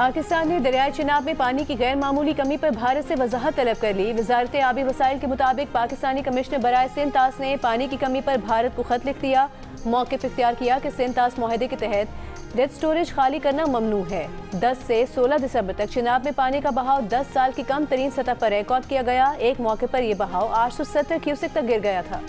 पाकिस्तान ने दरियाई चिनाब में पानी की गैर मामूली कमी पर भारत से वजाहत तलब कर ली। वजारत आबी वसाइल के मुताबिक पाकिस्तानी कमिश्नर बराए सिंध तास ने पानी की कमी पर भारत को खत लिख दिया। मौक़िफ़ इख्तियार किया कि सिंध तास मुआहदे के तहत डेड स्टोरेज खाली करना ममनू है। 10 से 16 दिसंबर तक चिनाब में पानी का बहाव 10 साल की कम तरीन सतह पर रिकॉर्ड किया गया। एक मौके पर यह बहाव 870 क्यूसेक तक गिर गया था।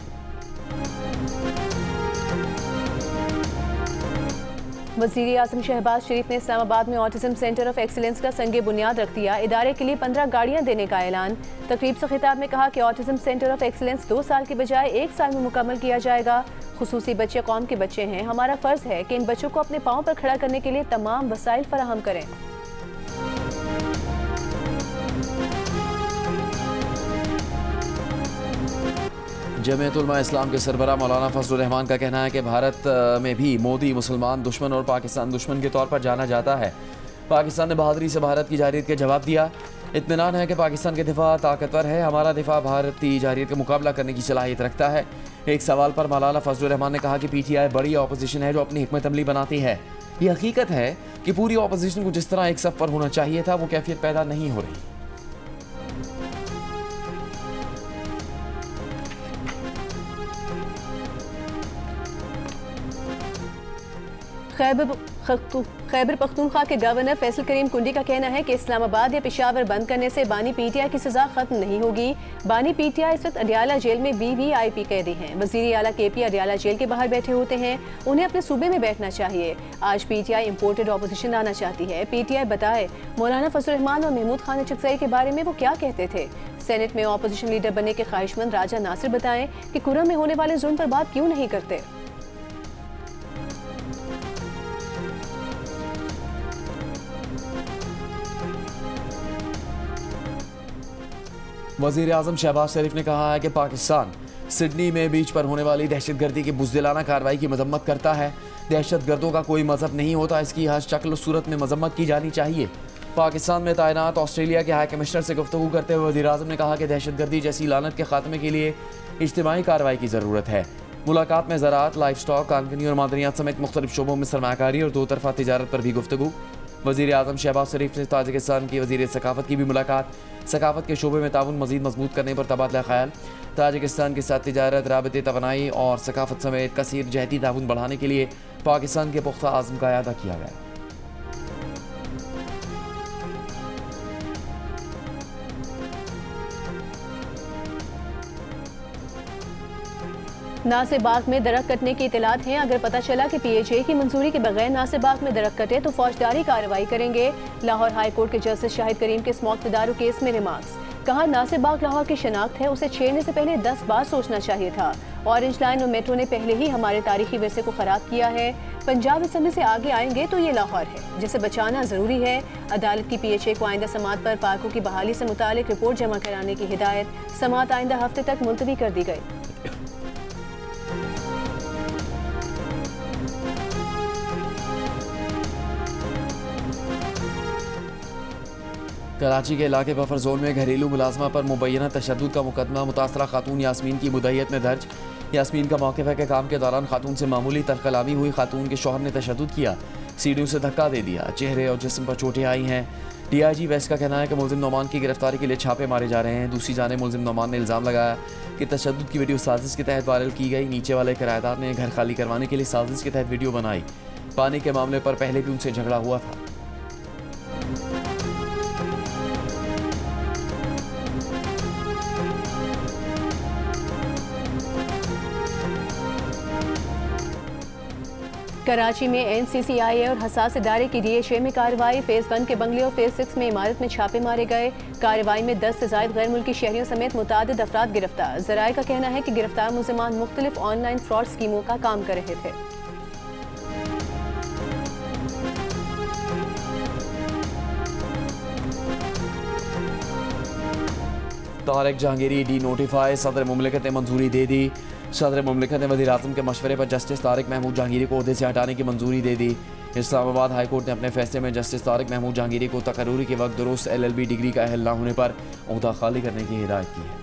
वज़ीर आज़म शहबाज शरीफ ने इस्लामाबाद में ऑटिज्म सेंटर ऑफ एक्सीलेंस का संगे बुनियाद रख दिया। इदारे के लिए 15 गाड़ियां देने का ऐलान। तकरीब से खिताब में कहा कि ऑटिज्म सेंटर ऑफ एक्सीलेंस 2 साल की बजाय 1 साल में मुकम्मल किया जाएगा। खुसूसी बच्चे कौम के बच्चे हैं। हमारा फ़र्ज़ है कि इन बच्चों को अपने पाँव पर खड़ा करने के लिए तमाम वसाइल फराहम करें। जमीयत उलमा इस्लाम के सरबराह मौलाना फजलुर रहमान का कहना है कि भारत में भी मोदी मुसलमान दुश्मन और पाकिस्तान दुश्मन के तौर पर जाना जाता है। पाकिस्तान ने बहादुरी से भारत की जारियत के जवाब दिया। इत्मीनान है कि पाकिस्तान के दिफा ताकतवर है। हमारा दिफा भारतीय जारियत का मुकाबला करने की सलाहियत रखता है। एक सवाल पर मौलाना फजलुर रहमान ने कहा कि PTI बड़ी अपोजिशन है जो अपनी हिकमत अमली बनाती है। ये हकीकत है कि पूरी अपोजिशन को जिस तरह एक सफ पर होना चाहिए था वो कैफियत पैदा नहीं हो रही। खैबर पख्तूनख्वा के गवर्नर फैसल करीम कुंडी का कहना है कि इस्लामाबाद या पेशावर बंद करने से बानी PTI की सजा खत्म नहीं होगी। बानी PTI इस वक्त अडियाला जेल में VVIP कैदी हैं। वज़ीर आला KP अडियाला जेल के बाहर बैठे होते हैं। उन्हें अपने सूबे में बैठना चाहिए। आज PTI इम्पोर्टेड ऑपोजिशन लाना चाहती है। PTI बताए मौलाना फजलुर रहमान और महमूद खान चिकसई के बारे में वो क्या कहते थे। सेनेट में ऑपोजिशन लीडर बनने के ख्वाहिशमंद राजा नासिर बताएं कि कुर्रम में होने वाले जुल्म पर बात क्यों नहीं करते। वज़ीर आज़म शहबाज शरीफ ने कहा है कि पाकिस्तान सिडनी में बीच पर होने वाली दहशतगर्दी की बुज़दिलाना कार्रवाई की मजम्मत करता है। दहशतगर्दों का कोई मजहब नहीं होता, इसकी हर शक्ल सूरत में मजम्मत की जानी चाहिए। पाकिस्तान में तैनात ऑस्ट्रेलिया के हाई कमिश्नर से गुफ्तगू करते हुए वज़ीर आज़म ने कहा कि दहशतगर्दी जैसी लानत के खात्मे के लिए इज्तिमाई कार्रवाई की ज़रूरत है। मुलाकात में ज़राअत, लाइफ स्टॉक, कानूनी और मादनियात समेत मुख्तलिफ शोबों में सरमायाकारी और 2 तरफ़ा तिजारत पर भी गुफ्तगू। वज़ीर आज़म शहबाज शरीफ ने ताजिकिस्तान की वज़ीर सकाफ़त की भी मुलाकात। सकाफ़त के शोबे में ताउन मज़ीद मजबूत करने पर तबादला ख्याल। ताजिकिस्तान के साथ तिजारत, राबते, तवानाई और सकाफ़त समेत कसीर जहती ताउन बढ़ाने के लिए पाकिस्तान के पुख्ता आज़म का अदा किया गया। नासिबाग में दरख्त कटने की इतलात हैं। अगर पता चला कि PHA की मंजूरी के बगैर नासिबाग में दरख्त कटे तो फौजदारी कार्रवाई करेंगे। लाहौर हाई कोर्ट के जस्टिस शाहिद करीम के स्मोक तदारू केस में रिमार्क्स। कहा नासिबाग लाहौर की शनाख्त है, उसे छेड़ने से पहले 10 बार सोचना चाहिए था। ऑरेंज लाइन और मेट्रो ने पहले ही हमारे तारीखी विरसे को खराब किया है। पंजाब असम्बली से आगे आएंगे तो ये लाहौर है जिसे बचाना जरूरी है। अदालत की PHA को आइंदा समात पर पार्कों की बहाली से मुतालिक रिपोर्ट जमा कराने की हिदायत। समात आइंदा हफ्ते तक मुलतवी कर दी गई। कराची के इलाके बफर जोन में घरेलू मुलाजमा पर मुबैना तशद्दुद का मुकदमा मुतासरा खातून यास्मीन की मुद्दईयत में दर्ज। यास्मीन का मौक़िफ़ है कि काम के दौरान खातून से मामूली तरकलामी हुई। खातून के शौहर ने तशद्दुद किया, सीढ़ियों से धक्का दे दिया, चेहरे और जिस्म पर चोटें आई हैं। DIG वेस्ट का कहना है कि मुलजिम नोमान की गिरफ्तारी के लिए छापे मारे जा रहे हैं। दूसरी जानिब मुलजिम नोमान ने इल्ज़ाम लगाया कि तशद्दुद की वीडियो साजिश के तहत वायरल की गई। नीचे वाले किराएदार ने घर खाली करवाने के लिए साजिश के तहत वीडियो बनाई। पानी के मामले पर पहले भी उनसे झगड़ा हुआ था। कराची में NCCIA और हसास इदारे की DHA में कार्रवाई। फेज़ 1 के बंगले और फेज़ 6 में इमारत में छापे मारे गए। कार्रवाई में 10 से ज़ायद गैर मुल्की शहरियों समेत मुतादिद अफराद गिरफ्तार। ज़राए का कहना है कि गिरफ्तार मुलज़िमान मुख्तलिफ ऑनलाइन फ्रॉड स्कीमों का काम कर रहे थे। Tariq Jahangiri D notify. सदर मुमलिकत ने मंजूरी दे दी। सदर मुमलिकत ने वज़ीर आज़म के मशवरे पर जस्टिस तारिक महमूद जहांगीरी को ओहदे से हटाने की मंजूरी दे दी। इस्लामाबाद हाई कोर्ट ने अपने फैसले में जस्टिस तारिक महमूद जहांगीरी को तकर्रूरी के वक्त दुरुस्त LLB डिग्री का अहल न होने पर ओहदा खाली करने की हिदायत की है।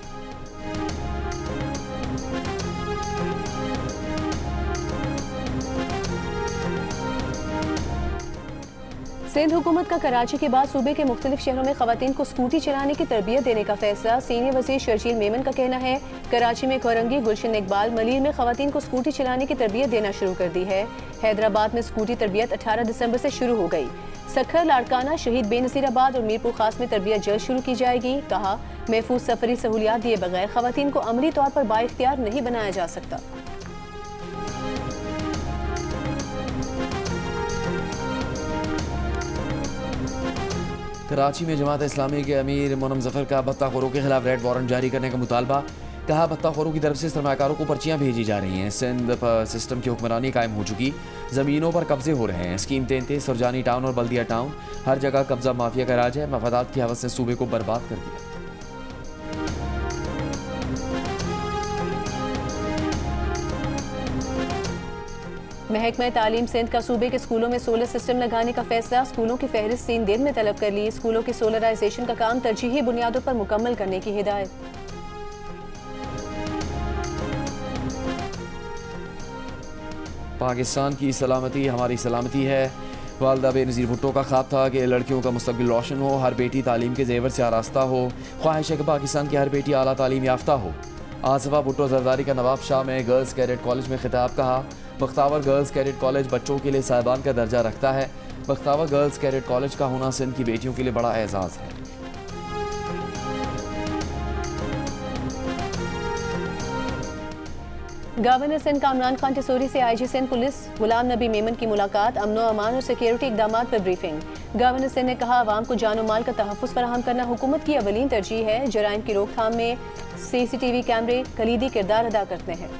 सिंध हुकूमत का कराची के बाद सूबे के मुख्तलिफ शहरों में खवातीन को स्कूटी चलाने की तरबियत देने का फैसला। सीनियर वज़ीर शर्जील मेमन का कहना है कराची में कोरंगी, गुलशन इकबाल, मलीर में खवातीन को स्कूटी चलाने की तरबियत देना शुरू कर दी है। हैदराबाद में स्कूटी तरबियत 18 दिसंबर से शुरू हो गई। सखर, लाड़काना, शहीद बेनज़ीराबाद और मीरपुर खास में तरबियत जल्द शुरू की जाएगी। कहा महफूज सफरी सहूलियात दिए बगैर खवातीन को अमली तौर पर बाइख्तियार नहीं बनाया जा सकता। कराची में जमात इस्लामी के अमीर मोनम जफर का भत्ताखोरों के खिलाफ रेड वारंट जारी करने का मुतालबा। कहा भत्ताखोरों की तरफ से सरमाकारों को पर्चियां भेजी जा रही हैं। सिंध पर सिस्टम की हुक्मरानी कायम हो चुकी, ज़मीनों पर कब्जे हो रहे हैं। स्कीम 33, सुरजानी टाउन और बल्दिया टाउन, हर जगह कब्जा माफिया का राज है। मफादात की हवस ने सूबे को बर्बाद कर दिया। महकमा तालीम सिंध का सूबे के स्कूलों में सोलर सिस्टम लगाने का फैसला। स्कूलों की फहरिस्त 3 दिन में तलब कर ली। स्कूलों की सोलराइजेशन का काम तरजीही बुनियादों पर मुकम्मल करने की हिदायत। पाकिस्तान की सलामती हमारी सलामती है। वालदा बेनज़ीर भुट्टो का ख्वाब था कि लड़कियों का मुस्तकबिल रोशन हो, हर बेटी तालीम के जेवर से आरास्ता हो। ख्वाहिश है कि पाकिस्तान की हर बेटी आला तालीम याफ्ता हो। आसफा भुट्टो जरदारी का नवाब शाह में गर्ल्स कैडेट कॉलेज में खिताब। कहा बख्तावर गर्ल्स कैडेट कॉलेज बच्चों के लिए साहिबान का दर्जा रखता है। बख्तावर गर्ल्स कैडेट कॉलेज का होना सिंध की बेटियों के लिए बड़ा एजाज़ है। गवर्नर सिंध कामरान खान टिसोरी से आईजी सिंध पुलिस गुलाम नबी मेमन की मुलाकात। अमनो अमान और सिक्योरिटी इकदाम पर ब्रीफिंग। गवर्नर सिंध ने कहा अवाम को जानो माल का तहफ़्फ़ुज़ फराहम करना हुकूमत की अवलीन तरजीह है। जराइम की रोकथाम में CCTV कैमरे कलीदी किरदार अदा करते हैं।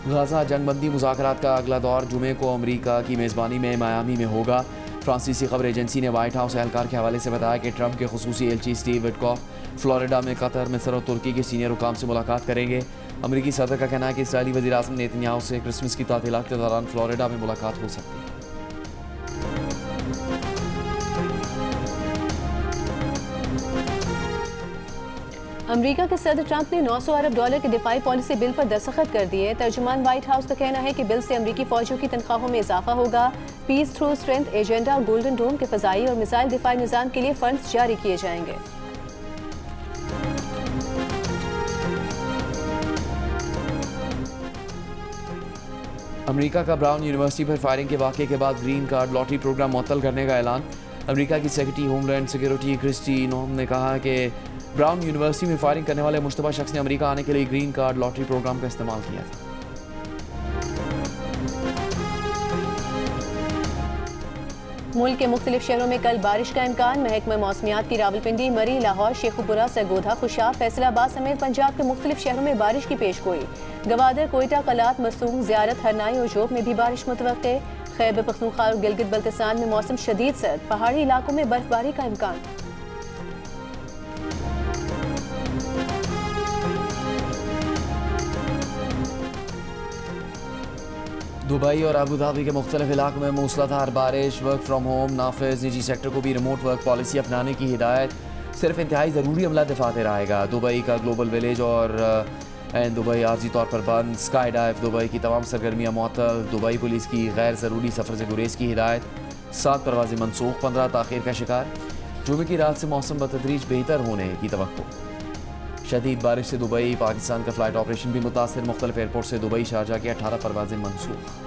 गाज़ा जंगबंदी मुज़ाकरात का अगला दौर जुमे को अमरीका की मेज़बानी में मायामी में होगा। फ्रांसीसी खबर एजेंसी ने वाइट हाउस एहलकार के हवाले से बताया कि ट्रंप के खुसूसी एलची स्टीव विटकॉफ फ्लोरिडा में कतर, मिस्र और तुर्की के सीनियर हुकाम से मुलाकात करेंगे। अमरीकी सदर का कहना है कि इसराइली वज़ीर आज़म नेतन्याहू से क्रिसमस की तातीलात के दौरान फ्लोरिडा में मुलाकात हो सकती है। अमेरिका के सदर ट्रंप ने $900 अरब के दिफाई पॉलिसी बिल पर दस्तखत कर दिए। तर्जुमान व्हाइट हाउस का कहना है कि बिल से अमरीकी फौजियों की तनख्वाहों में इजाफा होगा। पीस थ्रू स्ट्रेंथ एजेंडा और गोल्डन डोम के फ़ज़ाई और मिसाइल दिफाई निज़ाम के लिए फंड्स जारी किए जाएंगे। अमेरिका का ब्राउन यूनिवर्सिटी पर फायरिंग के वाक़े के बाद ग्रीन कार्ड लॉटरी प्रोग्राम मुअत्तल करने का ऐलान। अमेरिका की सेक्रेटरी होमलैंड सिक्योरिटी क्रिस्टी नोम ने कहा कि ब्राउन यूनिवर्सिटी में फायरिंग करने वाले मुश्तबा शख्स ने अमेरिका आने के लिए ग्रीन कार्ड लॉटरी प्रोग्राम का इस्तेमाल किया था। मुल्क के मुख्तलिफ शहरों में कल बारिश का इम्कान। महकमा मौसमियात की रावलपिंडी, मरी, लाहौर, शेखुपुरा, सरगोधा, खुशाब, फैसलाबाद समेत पंजाब के मुख्तलिफ शहरों में बारिश की पेशगोई। गवादर, कोयटा, कलात, मसूम, ज़ियारत, हरनाई और जोब में भी बारिश मुतवक्के। खैबर पख्तूनख्वा और गिलगित बल्तिस्तान में मौसम शदीद सर्द, पहाड़ी इलाकों में बर्फबारी का इम्कान। दुबई और अबू धाबी के मुख्तलिफ इलाकों में मूसलाधार बारिश। वर्क फ्राम होम नाफिज, निजी सेक्टर को भी रिमोट वर्क पॉलिसी अपनाने की हिदायत। सिर्फ इंतहाई ज़रूरी अमला दफाते रहेगा। दुबई का ग्लोबल विलेज और दुबई आर्जी तौर पर बंद। स्काई डाइव दुबई की तमाम सरगर्मियाँ मुअत्तल। दुबई पुलिस की गैर ज़रूरी सफ़र से गुरेज की हिदायत। 7 परवाज़ें मनसूख, 15 ताख़ीर का शिकार। जुमे की रात से मौसम बतदरीज बेहतर होने की तवक्को। शदीद बारिश से दुबई पाकिस्तान का फ़्लाइट ऑपरेशन भी मुतासिर। मुख्तलिफ एयरपोर्ट से दुबई शारजा की 18 परवाज़ें मनसूख।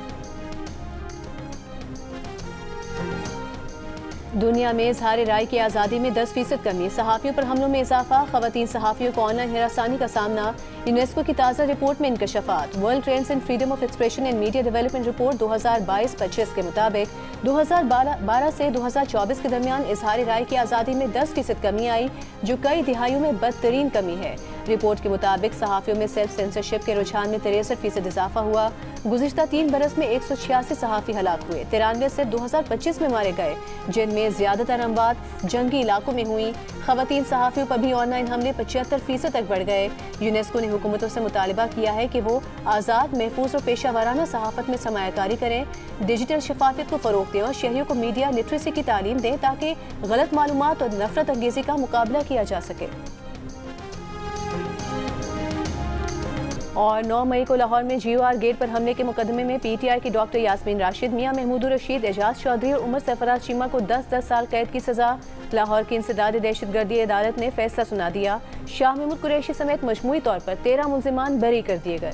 दुनिया में इज़हार राय की आज़ादी में 10% कमी। सहाफ़ियों पर हमलों में इजाफा। ख़वातीन सहाफ़ियों को ऑनलाइन हिरासानी का सामना। यूनेस्को की ताज़ा रिपोर्ट में इंकशाफात। World trends in freedom of expression and media development report 2022-25 के मुताबिक 2012 से 2024 के दरमियान इज़हार राय की आज़ादी में 10% कमी आई, जो कई दिहाइयों में बदतरीन कमी है। रिपोर्ट के मुताबिक सहाफ़ियों में सेल्फ सेंसरशिप के रुझान में 63% इजाफा हुआ। गुज़िश्ता 3 बरस में 186 सहाफ़ी हलाक हुए। 93 सिर्फ 2025 में मारे गए, जिनमें ज़्यादातर अमवात जंगी इलाकों में हुई। ख़वातीन सहाफ़ियों पर भी ऑनलाइन हमले 75% तक बढ़ गए। यूनेस्को ने हुकूमतों से मुतालिबा किया है कि वो आज़ाद, महफूज और पेशा वाराना सहाफ़त में सरमायाकारी करें, डिजिटल शफाफियत को फ़रोग़ दें और शहरियों को मीडिया लिटरेसी की तालीम दें ताकि गलत मालूमात और नफरत अंगेज़ी का मुकाबला किया जा सके। और 9 मई को लाहौर में GOR गेट पर हमले के मुकदमे में PTI की डॉक्टर यास्मीन राशिद, मियां महमूद रशीद, एजाज चौधरी और उमर सरफराज चीमा को 10-10 साल कैद की सजा। लाहौर की इंसदाद दहशतगर्दी अदालत ने फैसला सुना दिया। शाह महमूद कुरैशी समेत मजमूई तौर पर 13 मुल्जिमान बरी कर दिए गए।